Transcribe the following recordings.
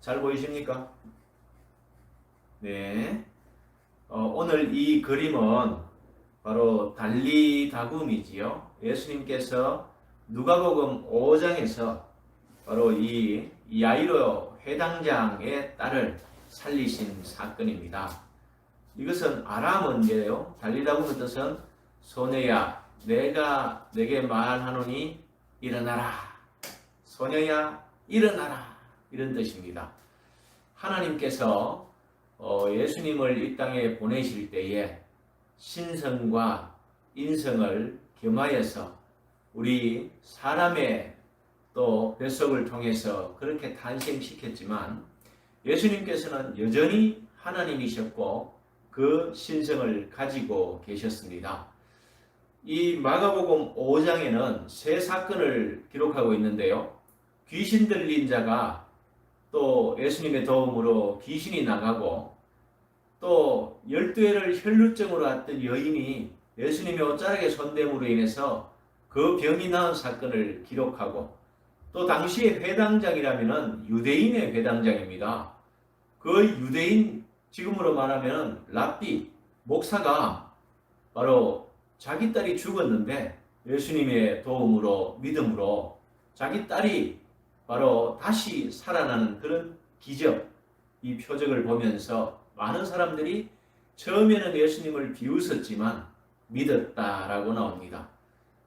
잘 보이십니까? 네. 오늘 이 그림은 바로 달리다굼이지요. 예수님께서 누가복음 5장에서 바로 이 야이로 회당장의 딸을 살리신 사건입니다. 이것은 아람어인데요. 달리다굼의 뜻은 소녀야, 내가 내게 말하노니 일어나라. 소녀야, 일어나라. 이런 뜻입니다. 하나님께서 예수님을 이 땅에 보내실 때에 신성과 인성을 겸하여서 우리 사람의 또 뱃속을 통해서 그렇게 탄생시켰지만 예수님께서는 여전히 하나님이셨고 그 신성을 가지고 계셨습니다. 이 마가복음 5장에는 세 사건을 기록하고 있는데요. 귀신 들린 자가 또 예수님의 도움으로 귀신이 나가고 또 12회를 혈루증으로 왔던 여인이 예수님의 옷자락의 손됨으로 인해서 그 병이 나은 사건을 기록하고 또 당시의 회당장이라면 유대인의 회당장입니다. 그 유대인 지금으로 말하면 랍비 목사가 바로 자기 딸이 죽었는데 예수님의 도움으로 믿음으로 자기 딸이 바로 다시 살아나는 그런 기적, 이 표적을 보면서 많은 사람들이 처음에는 예수님을 비웃었지만 믿었다라고 나옵니다.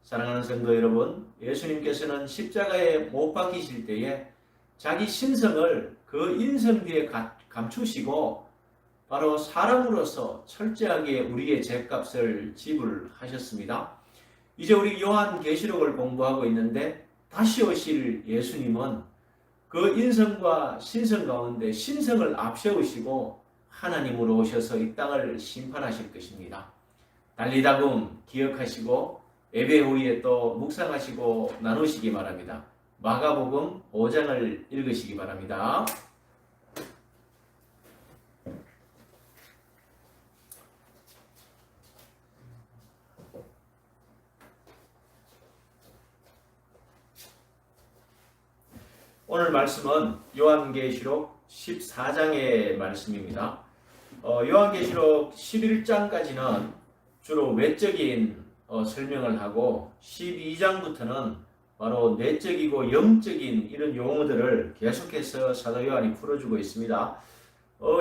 사랑하는 성도 여러분, 예수님께서는 십자가에 못 박히실 때에 자기 신성을 그 인성 뒤에 감추시고 바로 사람으로서 철저하게 우리의 죄값을 지불하셨습니다. 이제 우리 요한계시록을 공부하고 있는데 다시 오실 예수님은 그 인성과 신성 가운데 신성을 앞세우시고 하나님으로 오셔서 이 땅을 심판하실 것입니다. 달리다굼 기억하시고 예배 후에 또 묵상하시고 나누시기 바랍니다. 마가복음 5장을 읽으시기 바랍니다. 오늘 말씀은 요한계시록 14장의 말씀입니다. 요한계시록 11장까지는 주로 외적인 설명을 하고 12장부터는 바로 내적이고 영적인 이런 용어들을 계속해서 사도 요한이 풀어주고 있습니다.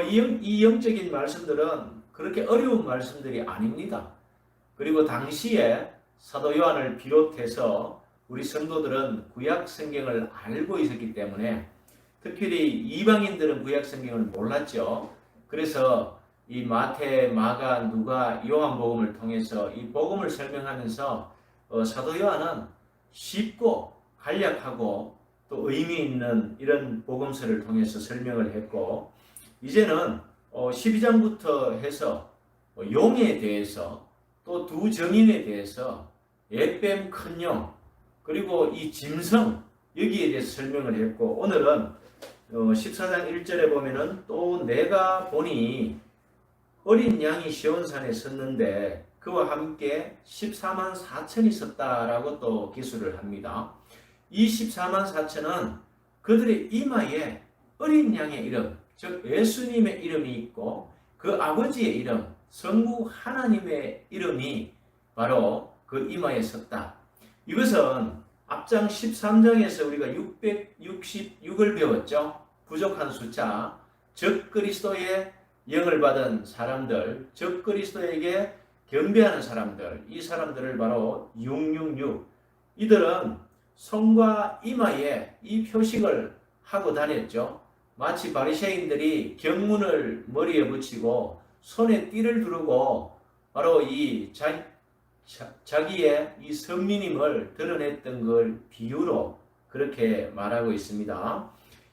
이 영적인 말씀들은 그렇게 어려운 말씀들이 아닙니다. 그리고 당시에 사도 요한을 비롯해서 우리 성도들은 구약 성경을 알고 있었기 때문에 특별히 이방인들은 구약 성경을 몰랐죠. 그래서 이 마태, 마가, 누가, 요한복음을 통해서 이 복음을 설명하면서 사도 요한은 쉽고 간략하고 또 의미 있는 이런 복음서를 통해서 설명을 했고 이제는 12장부터 해서 용에 대해서 또 두 증인에 대해서 옛뱀, 큰용 그리고 이 짐승 여기에 대해서 설명을 했고 오늘은 14장 1절에 보면은 또 내가 보니 어린 양이 시온산에 섰는데 그와 함께 14만 4천이 섰다라고 또 기술을 합니다. 이 14만 4천은 그들의 이마에 어린 양의 이름, 즉 예수님의 이름이 있고 그 아버지의 이름, 성부 하나님의 이름이 바로 그 이마에 섰다. 이것은 앞장 13장에서 우리가 666을 배웠죠. 부족한 숫자, 적 그리스도의 영을 받은 사람들, 적 그리스도에게 경배하는 사람들, 이 사람들을 바로 666. 이들은 손과 이마에 이 표식을 하고 다녔죠. 마치 바리새인들이 경문을 머리에 붙이고 손에 띠를 두르고 바로 이 자기의 이 선민임을 드러냈던 걸 비유로 그렇게 말하고 있습니다.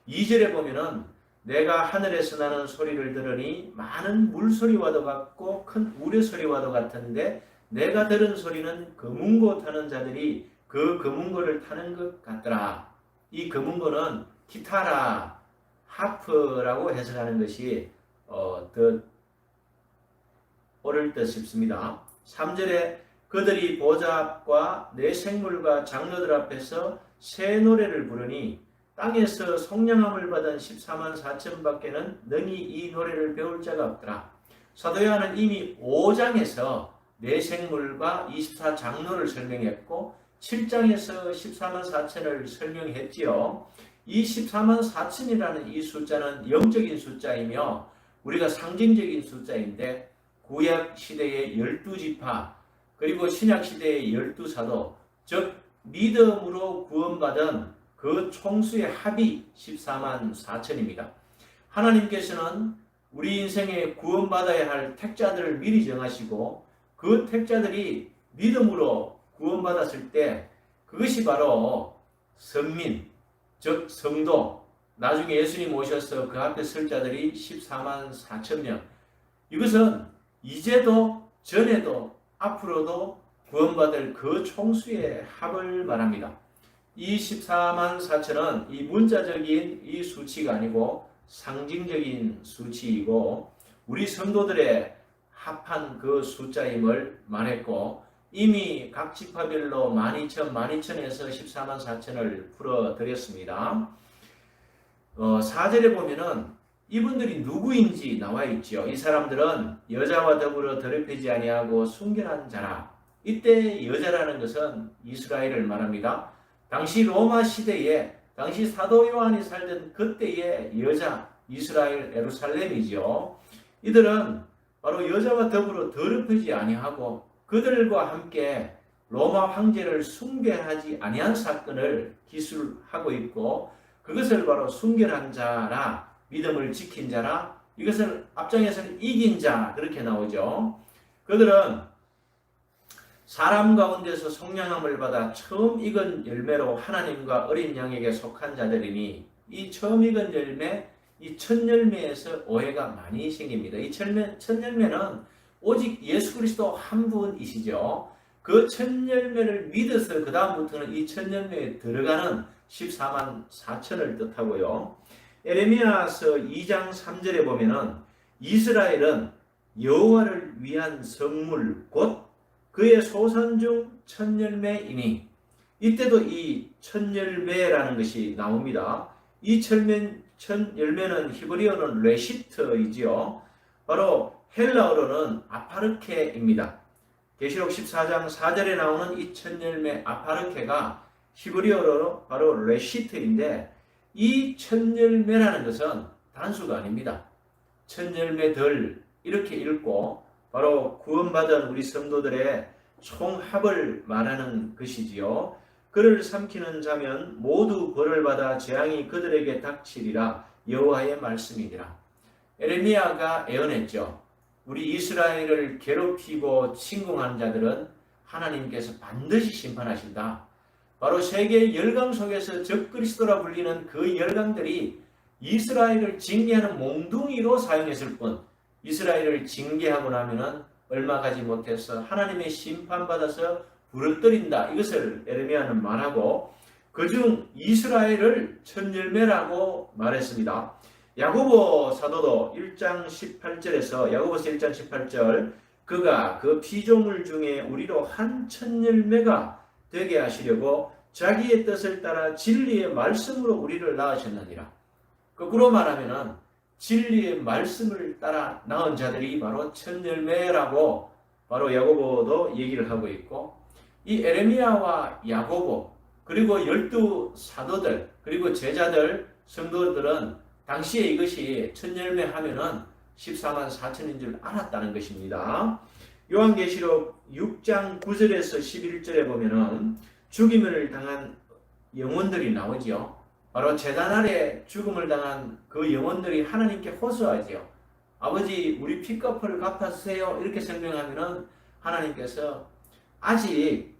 2절에 보면은 내가 하늘에서 나는 소리를 들으니 많은 물소리와도 같고 큰 우레소리와도 같은데 내가 들은 소리는 금은고 타는 자들이 그 금은고를 타는 것 같더라. 이 금은고는 기타라, 하프라고 해석하는 것이 더 옳을 듯 싶습니다. 3절에 그들이 보좌 앞과 내 생물과 장로들 앞에서 새 노래를 부르니 땅에서 성령함을 받은 14만 4천 밖에는 능히 이 노래를 배울 자가 없더라. 사도 요한은 이미 5장에서 내생물과 24장로를 설명했고 7장에서 14만 4천을 설명했지요. 이 14만 4천이라는 이 숫자는 영적인 숫자이며 우리가 상징적인 숫자인데 구약 시대의 12지파 그리고 신약 시대의 12사도 즉 믿음으로 구원받은 그 총수의 합이 14만 4천입니다. 하나님께서는 우리 인생에 구원받아야 할 택자들을 미리 정하시고 그 택자들이 믿음으로 구원받았을 때 그것이 바로 선민, 즉 성도, 나중에 예수님 오셔서 그 앞에 설 자들이 14만 4천 명. 이것은 이제도 전에도 앞으로도 구원받을 그 총수의 합을 말합니다. 이 14만 4천은 이 문자적인 이 수치가 아니고 상징적인 수치이고 우리 성도들의 합한 그 숫자임을 말했고 이미 각 지파별로 12,000에서 14만 4천을 풀어드렸습니다. 4절에 보면은 이분들이 누구인지 나와 있지요. 이 사람들은 여자와 더불어 더럽히지 아니하고 순결한 자라. 이때 여자라는 것은 이스라엘을 말합니다. 당시 로마 시대에 당시 사도 요한이 살던 그때의 여자 이스라엘 예루살렘이지요. 이들은 바로 여자와 더불어 더럽히지 아니하고 그들과 함께 로마 황제를 숭배하지 아니한 사건을 기술하고 있고 그것을 바로 순결한 자라 믿음을 지킨 자라 이것을 앞장에서는 이긴 자 그렇게 나오죠. 그들은 사람 가운데서 성령함을 받아 처음 익은 열매로 하나님과 어린 양에게 속한 자들이니 이 처음 익은 열매 이 첫 열매에서 오해가 많이 생깁니다. 이 첫 열매는 오직 예수 그리스도 한 분이시죠. 그 첫 열매를 믿어서 그 다음부터는 이 첫 열매에 들어가는 14만 4천을 뜻하고요. 에레미야서 2장 3절에 보면은 이스라엘은 여호와를 위한 성물 곧 그의 소산 중 첫 열매이니 이때도 이 첫 열매라는 것이 나옵니다. 이 첫 열매는 히브리어는 레시트이지요. 바로 헬라어로는 아파르케입니다. 계시록 14장 4절에 나오는 이 첫 열매 아파르케가 히브리어로 바로 레시트인데 이 첫 열매라는 것은 단수가 아닙니다. 첫 열매들 이렇게 읽고 바로 구원받은 우리 성도들의 총합을 말하는 것이지요. 그를 삼키는 자면 모두 벌을 받아 재앙이 그들에게 닥치리라 여호와의 말씀이니라. 에레미야가 예언했죠. 우리 이스라엘을 괴롭히고 침공한 자들은 하나님께서 반드시 심판하신다. 바로 세계 열강 속에서 적그리스도라 불리는 그 열강들이 이스라엘을 징계하는 몽둥이로 사용했을 뿐 이스라엘을 징계하고 나면은 얼마 가지 못해서 하나님의 심판받아서 부러뜨린다. 이것을 에레미야는 말하고 그중 이스라엘을 첫 열매라고 말했습니다. 야고보 사도도 1장 18절에서 야고보서 1장 18절 그가 그 피조물 중에 우리로 한 첫 열매가 되게 하시려고 자기의 뜻을 따라 진리의 말씀으로 우리를 낳으셨느니라. 거꾸로 말하면은 진리의 말씀을 따라 낳은 자들이 바로 첫 열매라고 바로 야고보도 얘기를 하고 있고 이 에레미야와 야고보 그리고 12사도들 그리고 제자들 성도들은 당시에 이것이 첫 열매 하면은 14만 4천인 줄 알았다는 것입니다. 요한계시록 6장 9절에서 11절에 보면은 죽임을 당한 영혼들이 나오지요. 바로 제단 아래 죽음을 당한 그 영혼들이 하나님께 호소하지요. 아버지 우리 핏값을 갚아주세요. 이렇게 설명하면은 하나님께서 아직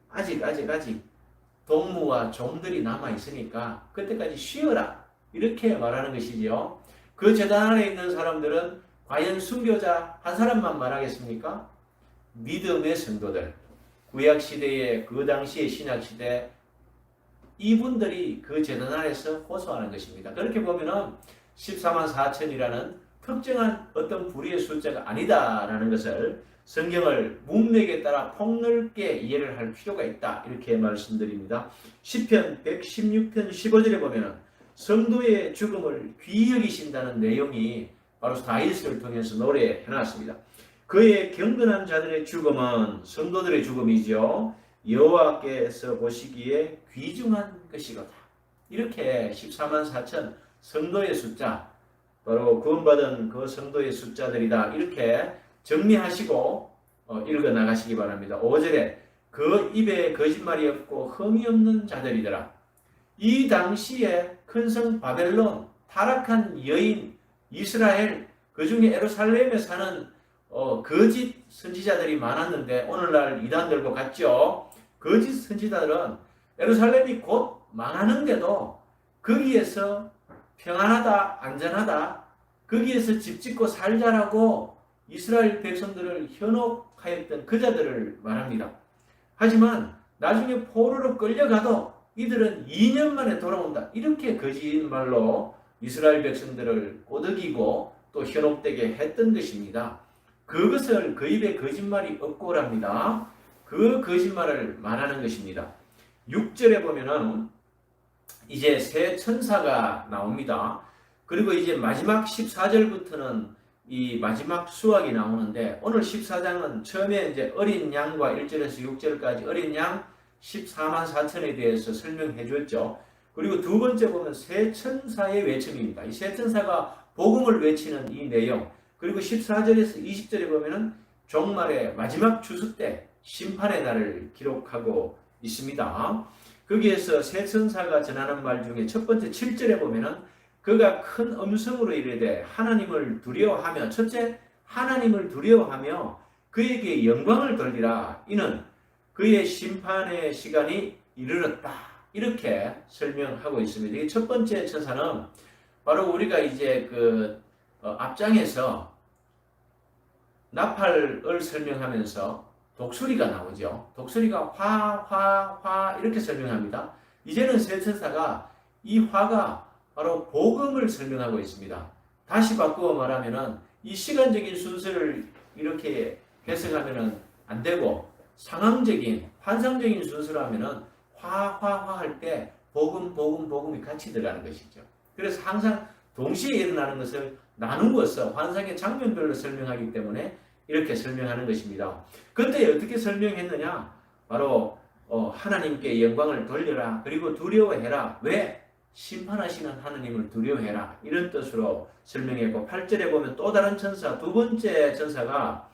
동무와 종들이 남아있으니까 그때까지 쉬어라. 이렇게 말하는 것이지요. 그 제단 아래 있는 사람들은 과연 순교자 한 사람만 말하겠습니까? 믿음의 성도들. 구약시대의 그 당시의 신약시대 이분들이 그 제단 아래서 호소하는 것입니다. 그렇게 보면은 14만 4천이라는 특정한 어떤 불의의 숫자가 아니다라는 것을 성경을 문맥에 따라 폭넓게 이해를 할 필요가 있다. 이렇게 말씀드립니다. 시편 116편 15절에 보면은 성도의 죽음을 귀히 여기신다는 내용이 바로 다윗을 통해서 노래해놨습니다. 그의 경건한 자들의 죽음은 성도들의 죽음이죠. 여호와께서 보시기에 귀중한 것이로다. 이렇게 14만 4천 성도의 숫자, 바로 구원받은 그 성도의 숫자들이다. 이렇게 정리하시고 읽어 나가시기 바랍니다. 5절에 그 입에 거짓말이 없고 흠이 없는 자들이더라. 이 당시에 큰 성 바벨론, 타락한 여인 이스라엘, 그 중에 예루살렘에 사는 거짓 선지자들이 많았는데 오늘날 이단들과 같죠. 거짓 선지자들은 예루살렘이 곧 망하는데도 거기에서 평안하다, 안전하다, 거기에서 집 짓고 살자라고 이스라엘 백성들을 현혹하였던 그 자들을 말합니다. 하지만 나중에 포로로 끌려가도 이들은 2년 만에 돌아온다. 이렇게 거짓말로 이스라엘 백성들을 꼬드기고 또 현혹되게 했던 것입니다. 그것을 그 입에 거짓말이 없고랍니다. 그 거짓말을 말하는 것입니다. 6절에 보면은 이제 새 천사가 나옵니다. 그리고 이제 마지막 14절부터는 이 마지막 수확이 나오는데 오늘 14장은 처음에 이제 어린 양과 1절에서 6절까지 어린 양 14만 4천에 대해서 설명해 줬죠. 그리고 두 번째 보면 새 천사의 외침입니다. 이 새 천사가 복음을 외치는 이 내용. 그리고 14절에서 20절에 보면은 종말의 마지막 추수 때 심판의 날을 기록하고 있습니다. 거기에서 새 천사가 전하는 말 중에 첫 번째 7절에 보면은 그가 큰 음성으로 이르되 하나님을 두려워하며, 첫째 하나님을 두려워하며 그에게 영광을 돌리라. 이는 그의 심판의 시간이 이르렀다. 이렇게 설명하고 있습니다. 이 첫 번째 천사는 바로 우리가 이제 앞장에서 나팔을 설명하면서 독수리가 나오죠. 독수리가 화 이렇게 설명합니다. 이제는 새 천사가 이 화가 바로 복음을 설명하고 있습니다. 다시 바꾸어 말하면은 이 시간적인 순서를 이렇게 해석하면은 안 되고 상황적인 환상적인 순서로 하면은 화 할 때 복음이 같이 들어가는 것이죠. 그래서 항상 동시에 일어나는 것을 나누어서 환상의 장면별로 설명하기 때문에 이렇게 설명하는 것입니다. 그때 어떻게 설명했느냐? 바로 하나님께 영광을 돌려라. 그리고 두려워해라. 왜? 심판하시는 하나님을 두려워해라. 이런 뜻으로 설명했고 8절에 보면 또 다른 천사, 두 번째 천사가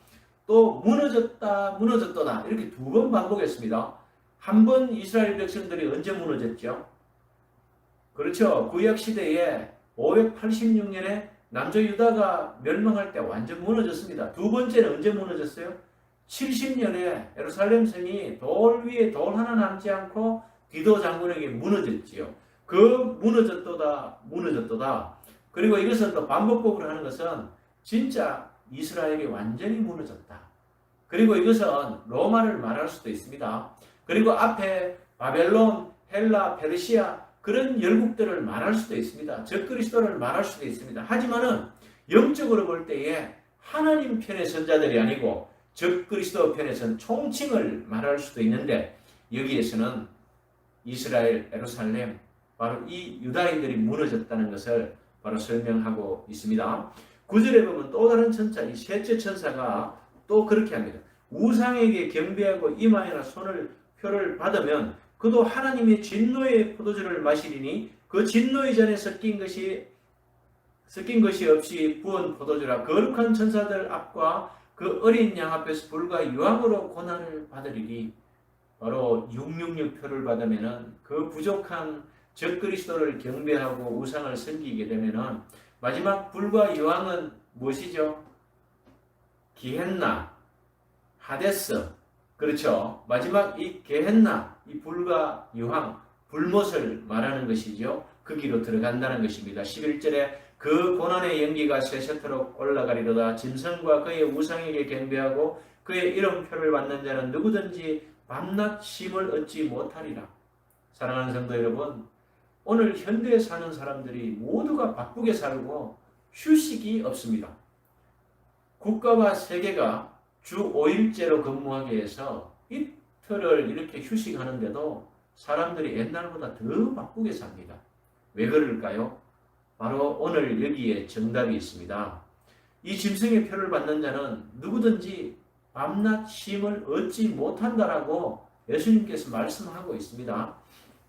또 무너졌도다. 이렇게 두 번 반복했습니다. 한 번 이스라엘 백성들이 언제 무너졌죠? 그렇죠. 구약시대에 586년에 남조 유다가 멸망할 때 완전 무너졌습니다. 두 번째는 언제 무너졌어요? 70년에 예루살렘 성이 돌 위에 돌 하나 남지 않고 디도 장군에게 무너졌지요. 그 무너졌도다. 그리고 이것을 또 반복법으로 하는 것은 진짜 이스라엘이 완전히 무너졌다. 그리고 이것은 로마를 말할 수도 있습니다. 그리고 앞에 바벨론, 헬라, 페르시아 그런 열국들을 말할 수도 있습니다. 적그리스도를 말할 수도 있습니다. 하지만은 영적으로 볼 때에 하나님 편의 선자들이 아니고 적그리스도 편의 선 총칭을 말할 수도 있는데 여기에서는 이스라엘, 예루살렘 바로 이 유다인들이 무너졌다는 것을 바로 설명하고 있습니다. 9절에 보면 또 다른 천사, 이 셋째 천사가 또 그렇게 합니다. 우상에게 경배하고 이마에나 표를 받으면 그도 하나님의 진노의 포도주를 마시리니 그 진노의 잔에 섞인 것이 없이 부은 포도주라. 거룩한 천사들 앞과 그 어린 양 앞에서 불과 유황으로 고난을 받으리니 바로 666표를 받으면은 그 부족한 적그리스도를 경배하고 우상을 섬기게 되면은 마지막 불과 유황은 무엇이죠? 기헨나, 하데스. 그렇죠. 마지막 이 게헨나, 이 불과 유황, 불못을 말하는 것이죠. 거기로 들어간다는 것입니다. 11절에 그 고난의 연기가 세세토록 올라가리로다. 짐승과 그의 우상에게 경배하고 그의 이름표를 받는 자는 누구든지 밤낮 쉼을 얻지 못하리라. 사랑하는 성도 여러분, 오늘 현대에 사는 사람들이 모두가 바쁘게 살고 휴식이 없습니다. 국가와 세계가 주 5일제로 근무하게 해서 이틀을 이렇게 휴식하는데도 사람들이 옛날보다 더 바쁘게 삽니다. 왜 그럴까요? 바로 오늘 여기에 정답이 있습니다. 이 짐승의 표를 받는 자는 누구든지 밤낮 쉼을 얻지 못한다라고 예수님께서 말씀하고 있습니다.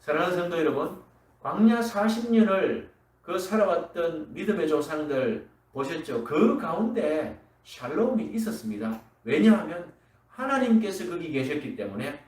사랑하는 성도 여러분, 광야 40년을 그 살아왔던 믿음의 조상들 보셨죠? 그 가운데 샬롬이 있었습니다. 왜냐하면 하나님께서 거기 계셨기 때문에,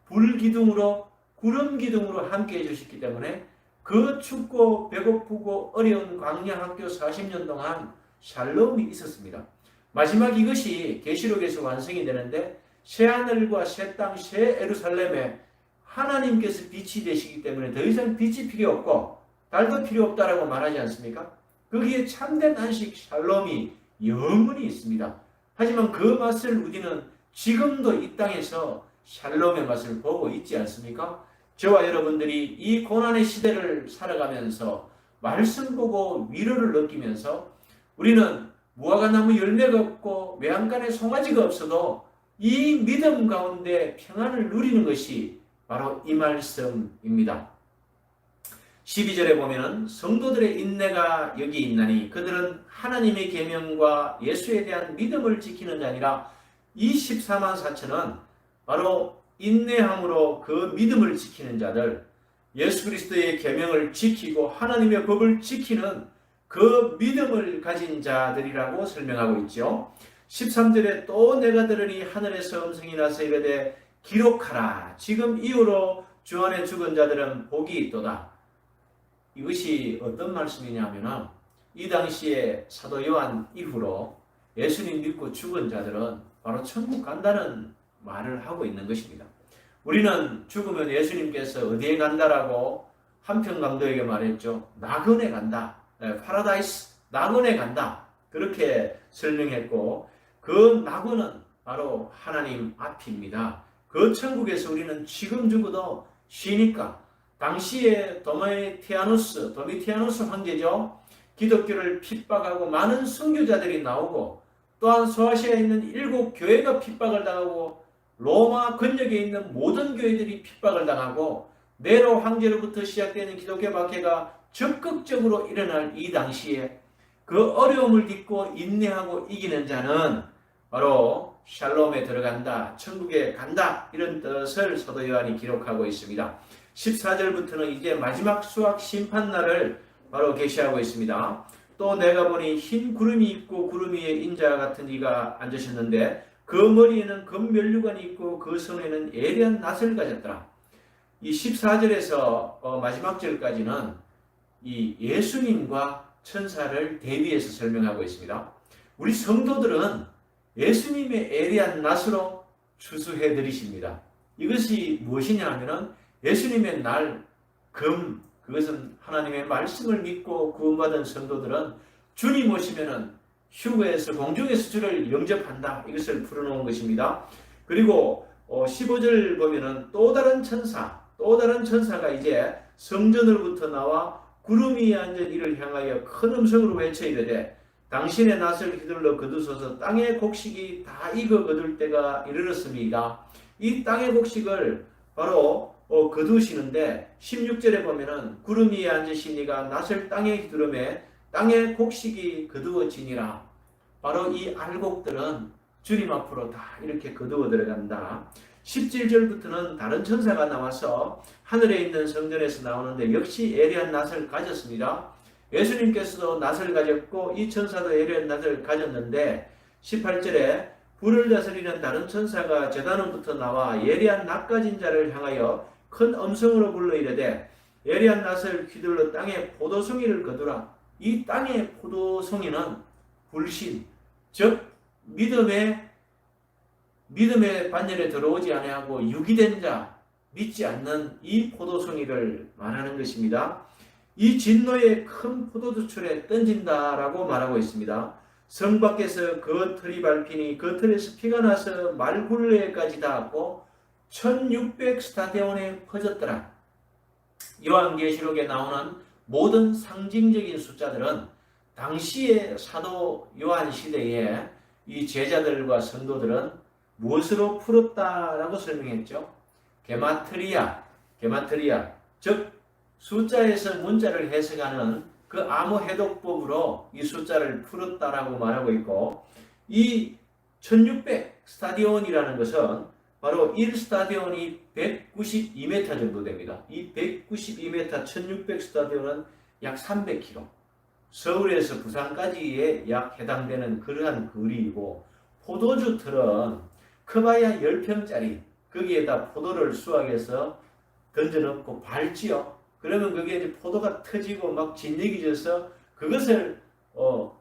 불기둥으로 구름 기둥으로 함께 해주셨기 때문에 그 춥고 배고프고 어려운 광야 학교 40년 동안 샬롬이 있었습니다. 마지막 이것이 계시록에서 완성이 되는데, 새하늘과 새 땅, 새 예루살렘에 하나님께서 빛이 되시기 때문에 더 이상 빛이 필요 없고 달도 필요 없다라고 말하지 않습니까? 거기에 참된 안식 샬롬이 영원히 있습니다. 하지만 그 맛을 우리는 지금도 이 땅에서 샬롬의 맛을 보고 있지 않습니까? 저와 여러분들이 이 고난의 시대를 살아가면서 말씀 보고 위로를 느끼면서 우리는 무화과나무 열매가 없고 외양간에 송아지가 없어도 이 믿음 가운데 평안을 누리는 것이 바로 이 말씀입니다. 12절에 보면은 성도들의 인내가 여기 있나니 그들은 하나님의 계명과 예수에 대한 믿음을 지키는 자니라. 이 14만 4천은 바로 인내함으로 그 믿음을 지키는 자들, 예수 그리스도의 계명을 지키고 하나님의 법을 지키는 그 믿음을 가진 자들이라고 설명하고 있죠. 13절에 또 내가 들으니 하늘에서 음성이 나서 이르되 기록하라. 지금 이후로 주 안에 죽은 자들은 복이 있도다. 이것이 어떤 말씀이냐면, 이 당시에 사도 요한 이후로 예수님 믿고 죽은 자들은 바로 천국 간다는 말을 하고 있는 것입니다. 우리는 죽으면 예수님께서 어디에 간다라고 한편 강도에게 말했죠. 낙원에 간다. 파라다이스, 낙원에 간다. 그렇게 설명했고, 그 낙원은 바로 하나님 앞입니다. 그 천국에서 우리는 지금 죽어도 쉬니까, 당시에 도미티아누스 황제죠. 기독교를 핍박하고 많은 선교자들이 나오고, 또한 소아시아에 있는 7교회가 핍박을 당하고 로마 권력에 있는 모든 교회들이 핍박을 당하고 네로 황제로부터 시작되는 기독교 박해가 적극적으로 일어날 이 당시에 그 어려움을 딛고 인내하고 이기는 자는 바로 샬롬에 들어간다, 천국에 간다, 이런 뜻을 사도 요한이 기록하고 있습니다. 14절부터는 이제 마지막 수학 심판날을 바로 계시하고 있습니다. 또 내가 보니 흰 구름이 있고 구름 위에 인자 같은 이가 앉으셨는데 그 머리에는 금면류관이 있고 그 손에는 예리한 낫을 가졌더라. 이 14절에서 마지막 절까지는 이 예수님과 천사를 대비해서 설명하고 있습니다. 우리 성도들은 예수님의 예리한 낫으로 추수해 드리십니다. 이것이 무엇이냐 하면은 예수님의 날, 그것은 하나님의 말씀을 믿고 구원받은 성도들은 주님 오시면은 휴거에서 공중에서 주를 영접한다. 이것을 풀어놓은 것입니다. 그리고 15절 보면은 또 다른 천사가 이제 성전으로부터 나와 구름 위에 앉은 이를 향하여 큰 음성으로 외쳐 이르되 당신의 낫을 휘둘러 거두소서. 땅의 곡식이 다 익어 거둘 때가 이르렀습니다. 이 땅의 곡식을 바로 거두시는데 16절에 보면은 구름 위에 앉으시니가 낫을 땅에 휘두르매 땅의 곡식이 거두어지니라. 바로 이 알곡들은 주님 앞으로 다 이렇게 거두어 들어간다. 17절부터는 다른 천사가 나와서 하늘에 있는 성전에서 나오는데 역시 예리한 낫을 가졌습니다. 예수님께서도 낫을 가졌고 이 천사도 예리한 낫을 가졌는데 18절에 불을 다스리는 다른 천사가 제단으로부터 나와 예리한 낫 가진 자를 향하여 큰 음성으로 불러 이르되 예리한 낫을 휘둘러 땅에 포도송이를 거두라. 이 땅의 포도송이는 불신, 즉 믿음의 반열에 들어오지 아니하고 유기된 자, 믿지 않는 이 포도송이를 말하는 것입니다. 이 진노의 큰 포도주철에 던진다라고 말하고 있습니다. 성 밖에서 그 틀이 밟히니 그 틀에서 피가 나서 말굴레까지 닿았고 1600 스타데온에 퍼졌더라. 요한계시록에 나오는 모든 상징적인 숫자들은 당시의 사도 요한 시대에 이 제자들과 성도들은 무엇으로 풀었다라고 설명했죠? 게마트리아, 즉 숫자에서 문자를 해석하는 그 암호 해독법으로 이 숫자를 풀었다라고 말하고 있고, 이 1600 스타디온이라는 것은 바로 1스타디온이 192m 정도 됩니다. 이 192m 1600 스타디온은 약 300km. 서울에서 부산까지에 약 해당되는 그러한 거리이고, 포도주 틀은 커봐야 10평짜리 거기에다 포도를 수확해서 던져넣고 밟지요. 그러면 그게 이제 포도가 터지고 막 진액이 져서 그것을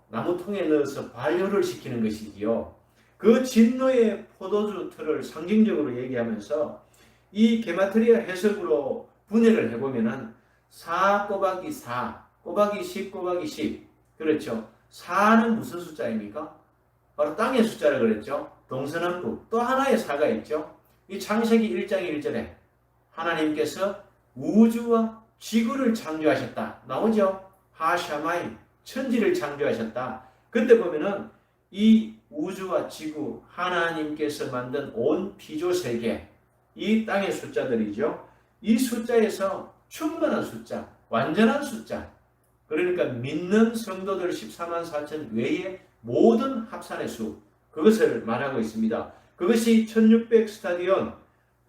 나무통에 넣어서 발효를 시키는 것이지요. 그 진노의 포도주 틀을 상징적으로 얘기하면서 이 게마트리아 해석으로 분해를 해보면은 4 곱하기 4 곱하기 10 곱하기 10, 그렇죠. 4는 무슨 숫자입니까? 바로 땅의 숫자를 그랬죠. 동서남북. 또 하나의 4가 있죠. 이 창세기 1장 1절에 하나님께서 우주와 지구를 창조하셨다 나오죠. 하샤마이, 천지를 창조하셨다. 그때 보면은 이 우주와 지구, 하나님께서 만든 온 피조세계, 이 땅의 숫자들이죠. 이 숫자에서 충분한 숫자, 완전한 숫자, 그러니까 믿는 성도들 14만 4천 외에 모든 합산의 수, 그것을 말하고 있습니다. 그것이 1600 스타디온,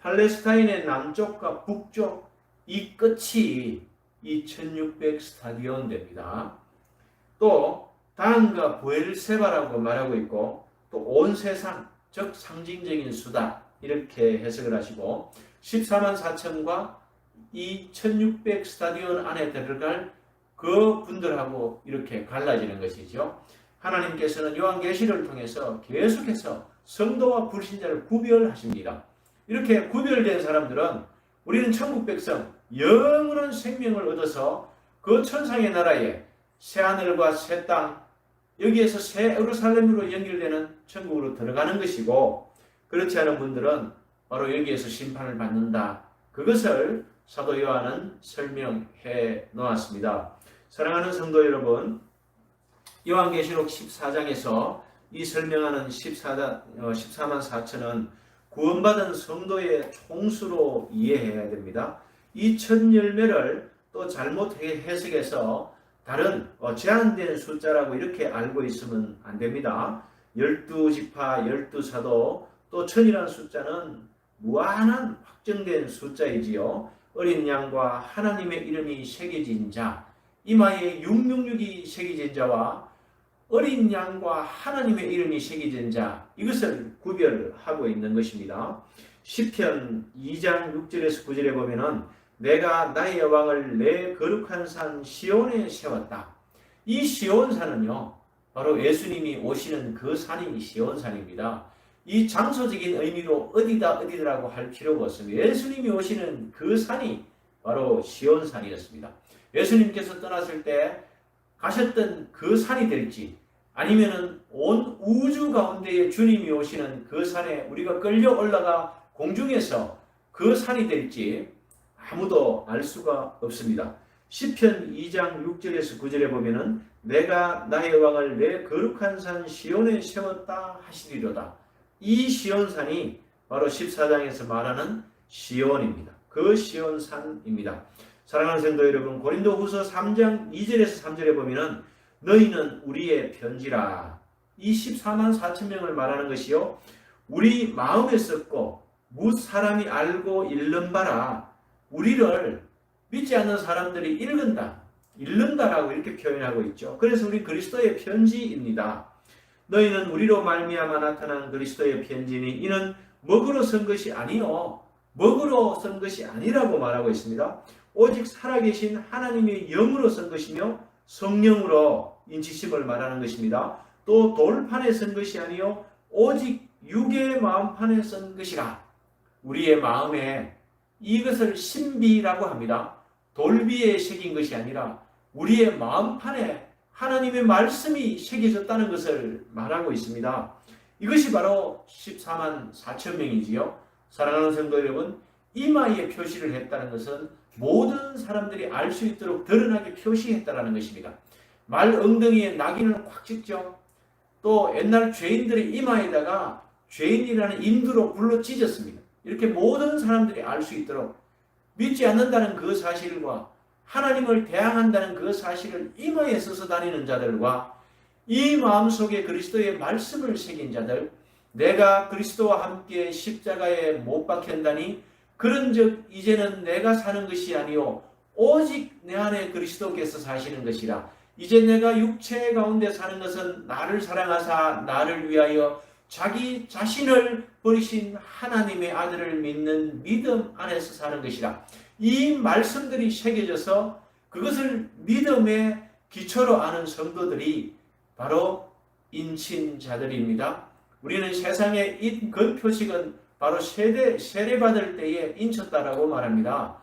팔레스타인의 남쪽과 북쪽 이 끝이 이 1600 스타디온 됩니다. 또 단과 부엘세바라고 말하고 있고, 또 온 세상, 즉 상징적인 수다, 이렇게 해석을 하시고, 14만 4천과 이 1600 스타디온 안에 들어갈 그 분들하고 이렇게 갈라지는 것이죠. 하나님께서는 요한계시를 통해서 계속해서 성도와 불신자를 구별하십니다. 이렇게 구별된 사람들은 우리는 천국 백성, 영원한 생명을 얻어서 그 천상의 나라에 새하늘과 새 땅, 여기에서 새 예루살렘으로 연결되는 천국으로 들어가는 것이고, 그렇지 않은 분들은 바로 여기에서 심판을 받는다. 그것을 사도 요한은 설명해 놓았습니다. 사랑하는 성도 여러분, 요한계시록 14장에서 이 설명하는 14만 4천은 구원받은 성도의 총수로 이해해야 됩니다. 이 첫 열매를 또 잘못 해석해서 다른 제한된 숫자라고 이렇게 알고 있으면 안 됩니다. 12지파, 12사도, 또 천이라는 숫자는 무한한 확정된 숫자이지요. 어린 양과 하나님의 이름이 새겨진 자, 이마에 666이 새겨진 자와 어린 양과 하나님의 이름이 새겨진 자, 이것을 구별하고 있는 것입니다. 시편 2장 6절에서 9절에 보면은 내가 나의 왕을 내 거룩한 산 시온에 세웠다. 이 시온산은요, 바로 예수님이 오시는 그 산이 시온산입니다. 이 장소적인 의미로 어디다라고 할 필요가 없습니다. 예수님이 오시는 그 산이 바로 시온산이었습니다. 예수님께서 떠났을 때 가셨던 그 산이 될지, 아니면은 온 우주 가운데에 주님이 오시는 그 산에 우리가 끌려 올라가 공중에서 그 산이 될지 아무도 알 수가 없습니다. 시편 2장 6절에서 9절에 보면은 내가 나의 왕을 내 거룩한 산 시온에 세웠다 하시리로다. 이 시온산이 바로 14장에서 말하는 시온입니다. 그 시온산입니다. 사랑하는 성도 여러분, 고린도후서 3장 2절에서 3절에 보면은 너희는 우리의 편지라. 이 14만 4천 명을 말하는 것이요, 우리 마음에 썼고 무 사람이 알고 읽는 바라. 우리를 믿지 않는 사람들이 읽는다라고 이렇게 표현하고 있죠. 그래서 우리 그리스도의 편지입니다. 너희는 우리로 말미암아 나타난 그리스도의 편지니 이는 먹으로 쓴 것이 아니요, 먹으로 쓴 것이 아니라고 말하고 있습니다. 오직 살아계신 하나님의 영으로 쓴 것이며 성령으로 인치심을 말하는 것입니다. 또 돌판에 쓴 것이 아니요, 오직 육의 마음판에 쓴 것이라. 우리의 마음에 이것을 신비라고 합니다. 돌비에 새긴 것이 아니라 우리의 마음판에 하나님의 말씀이 새겨졌다는 것을 말하고 있습니다. 이것이 바로 14만 4천 명이지요. 사랑하는 성도 여러분, 이마에 표시를 했다는 것은 모든 사람들이 알 수 있도록 드러나게 표시했다는 것입니다. 말 엉덩이에 낙인을 꽉 찍죠. 또 옛날 죄인들의 이마에다가 죄인이라는 인두로 불러 찢었습니다. 이렇게 모든 사람들이 알 수 있도록, 믿지 않는다는 그 사실과 하나님을 대항한다는 그 사실을 이마에 써서 다니는 자들과 이 마음속에 그리스도의 말씀을 새긴 자들, 내가 그리스도와 함께 십자가에 못 박혔다니 그런즉 이제는 내가 사는 것이 아니요 오직 내 안에 그리스도께서 사시는 것이라. 이제 내가 육체 가운데 사는 것은 나를 사랑하사 나를 위하여 자기 자신을 버리신 하나님의 아들을 믿는 믿음 안에서 사는 것이라. 이 말씀들이 새겨져서 그것을 믿음의 기초로 아는 성도들이 바로 인친자들입니다. 우리는 세상의 그 표식은 바로 세례받을 때에 인쳤다라고 말합니다.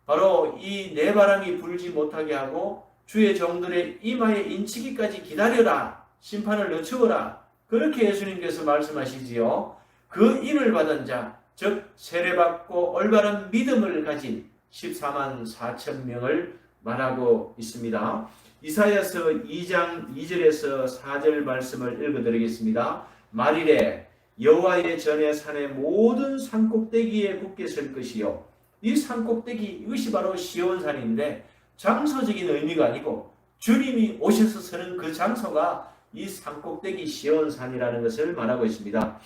바로 이 내 바람이 불지 못하게 하고 주의 종들의 이마에 인치기까지 기다려라. 심판을 늦추어라. 그렇게 예수님께서 말씀하시지요. 그 인을 받은 자, 즉 세례받고 올바른 믿음을 가진 14만 4천 명을 말하고 있습니다. 이사야서 2장 2절에서 4절 말씀을 읽어드리겠습니다. 말이래 여호와의 전에 산의 모든 산꼭대기에 굳게 설 것이요. 이 산꼭대기, 이것이 바로 시온산인데 장소적인 의미가 아니고 주님이 오셔서 서는 그 장소가 이 산꼭대기 시온산이라는 것을 말하고 있습니다.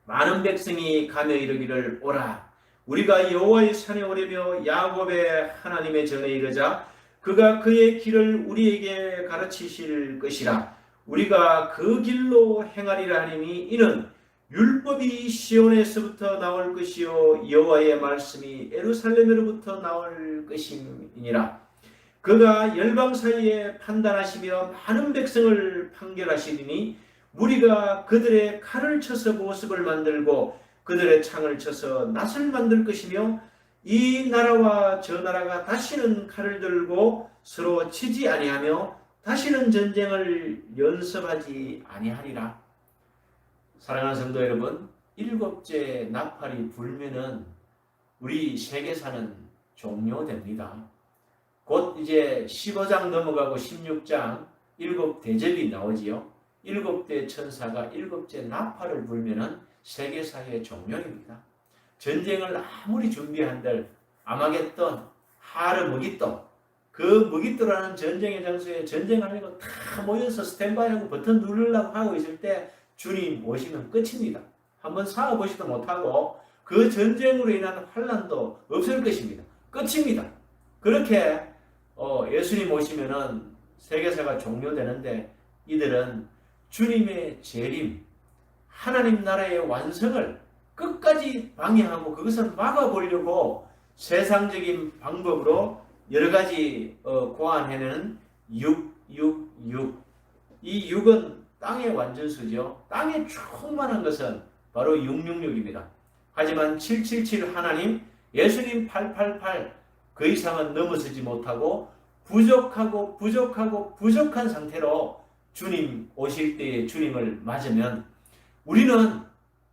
많은 백성이 가며 이르기를 오라. 우리가 여호와의 산에 오르며 야곱의 하나님의 전에 이르자 그가 그의 길을 우리에게 가르치실 것이라. 우리가 그 길로 행하리라 하니 이는 율법이 시온에서부터 나올 것이요 여호와의 말씀이 예루살렘으로부터 나올 것이니라. 그가 열방 사이에 판단하시며 많은 백성을 판결하시리니 무리가 그들의 칼을 쳐서 보습을 만들고 그들의 창을 쳐서 낫을 만들 것이며 이 나라와 저 나라가 다시는 칼을 들고 서로 치지 아니하며 다시는 전쟁을 연습하지 아니하리라. 사랑하는 성도 여러분, 일곱째 나팔이 불면은 우리 세계사는 종료됩니다. 곧 이제 15장 넘어가고 16장 일곱 대접이 나오지요. 일곱대 천사가 일곱째 나팔을 불면은 세계사의 종료입니다. 전쟁을 아무리 준비한들 아마겟돈, 하르무깃돈, 그 무깃도라는 전쟁의 장소에 전쟁하려고 다 모여서 스탠바이하고 버튼 누르려고 하고 있을 때 주님 오시면 끝입니다. 한번 싸워보지도 못하고 그 전쟁으로 인한 환난도 없을 것입니다. 끝입니다. 그렇게 예수님 오시면은 세계사가 종료되는데 이들은 주님의 재림, 하나님 나라의 완성을 끝까지 방해하고 그것을 막아보려고 세상적인 방법으로 여러 가지 고안해내는 666. 이 6은 땅의 완전수죠. 땅에 충만한 것은 바로 666입니다. 하지만 777 하나님, 예수님 888 그 이상은 넘어서지 못하고 부족한 상태로 주님 오실 때에 주님을 맞으면 우리는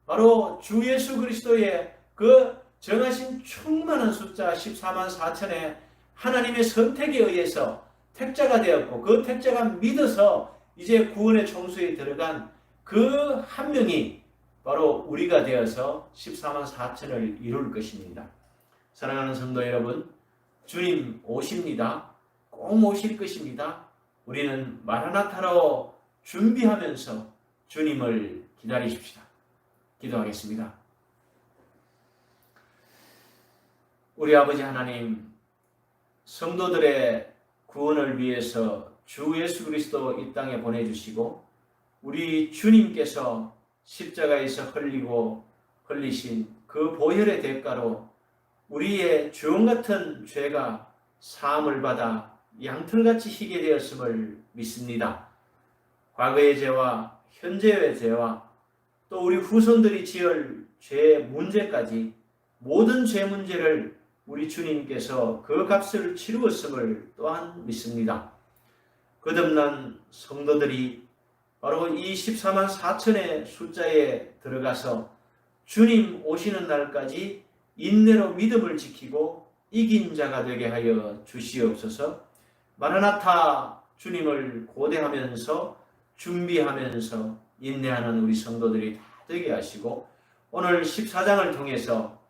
바로 주 예수 그리스도의 그 정하신 충만한 숫자 14만 4천의 하나님의 선택에 의해서 택자가 되었고 그 택자가 믿어서 이제 구원의 총수에 들어간 그 한 명이 바로 우리가 되어서 14만 4천을 이룰 것입니다. 사랑하는 성도 여러분, 주님 오십니다. 꼭 오실 것입니다. 우리는 마라나타로 준비하면서 주님을 기다리십시다. 기도하겠습니다. 우리 아버지 하나님, 성도들의 구원을 위해서 주 예수 그리스도 이 땅에 보내주시고 우리 주님께서 십자가에서 흘리신 그 보혈의 대가로 우리의 주홍 같은 죄가 사함을 받아 양털같이 희게 되었음을 믿습니다. 과거의 죄와 현재의 죄와 또 우리 후손들이 지을 죄 문제까지 모든 죄 문제를 우리 주님께서 그 값을 치루었음을 또한 믿습니다. 거듭난 성도들이 바로 이 14만 4천의 숫자에 들어가서 주님 오시는 날까지 인내로 믿음을 지키고 이긴 자가 되게 하여 주시옵소서. 마라나타 주님을 고대하면서 준비하면서 인내하는 우리 성도들이 다 되게 하시고 오늘 14장을 통해서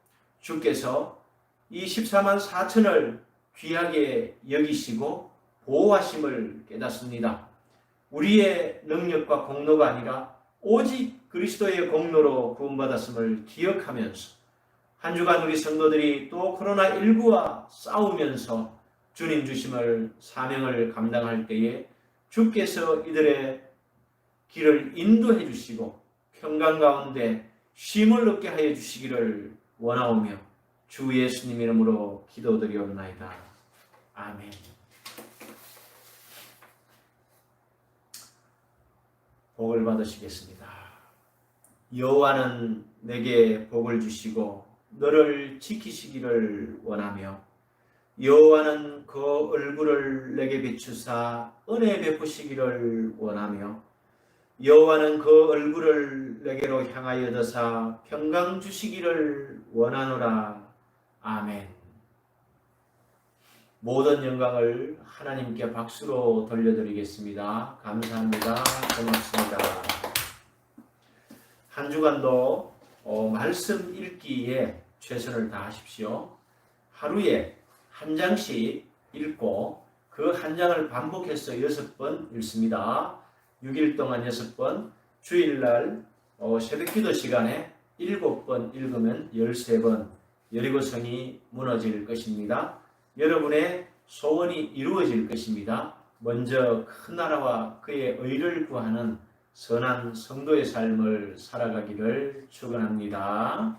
주께서 이 14만 4천을 귀하게 여기시고 보호하심을 깨닫습니다. 우리의 능력과 공로가 아니라 오직 그리스도의 공로로 구원받았음을 기억하면서 한 주간 우리 성도들이 또 코로나19와 싸우면서 주님 주심을 사명을 감당할 때에 주께서 이들의 길을 인도해 주시고 평강 가운데 쉼을 얻게 하여 주시기를 원하오며 주 예수님 이름으로 기도드리옵나이다. 아멘. 복을 받으시겠습니다. 여호와는 내게 복을 주시고 너를 지키시기를 원하며 여호와는 그 얼굴을 내게 비추사 은혜 베푸시기를 원하며 여호와는 그 얼굴을 내게로 향하여 드사 평강 주시기를 원하노라. 아멘. 모든 영광을 하나님께 박수로 돌려드리겠습니다. 감사합니다. 고맙습니다. 한 주간도 말씀 읽기에 최선을 다하십시오. 하루에 한 장씩 읽고 그 한 장을 반복해서 6번 읽습니다. 6일 동안 6번, 주일날 새벽기도 시간에 7번 읽으면 13번 여리고성이 무너질 것입니다. 여러분의 소원이 이루어질 것입니다. 먼저 큰 나라와 그의 의를 구하는 선한 성도의 삶을 살아가기를 축원합니다.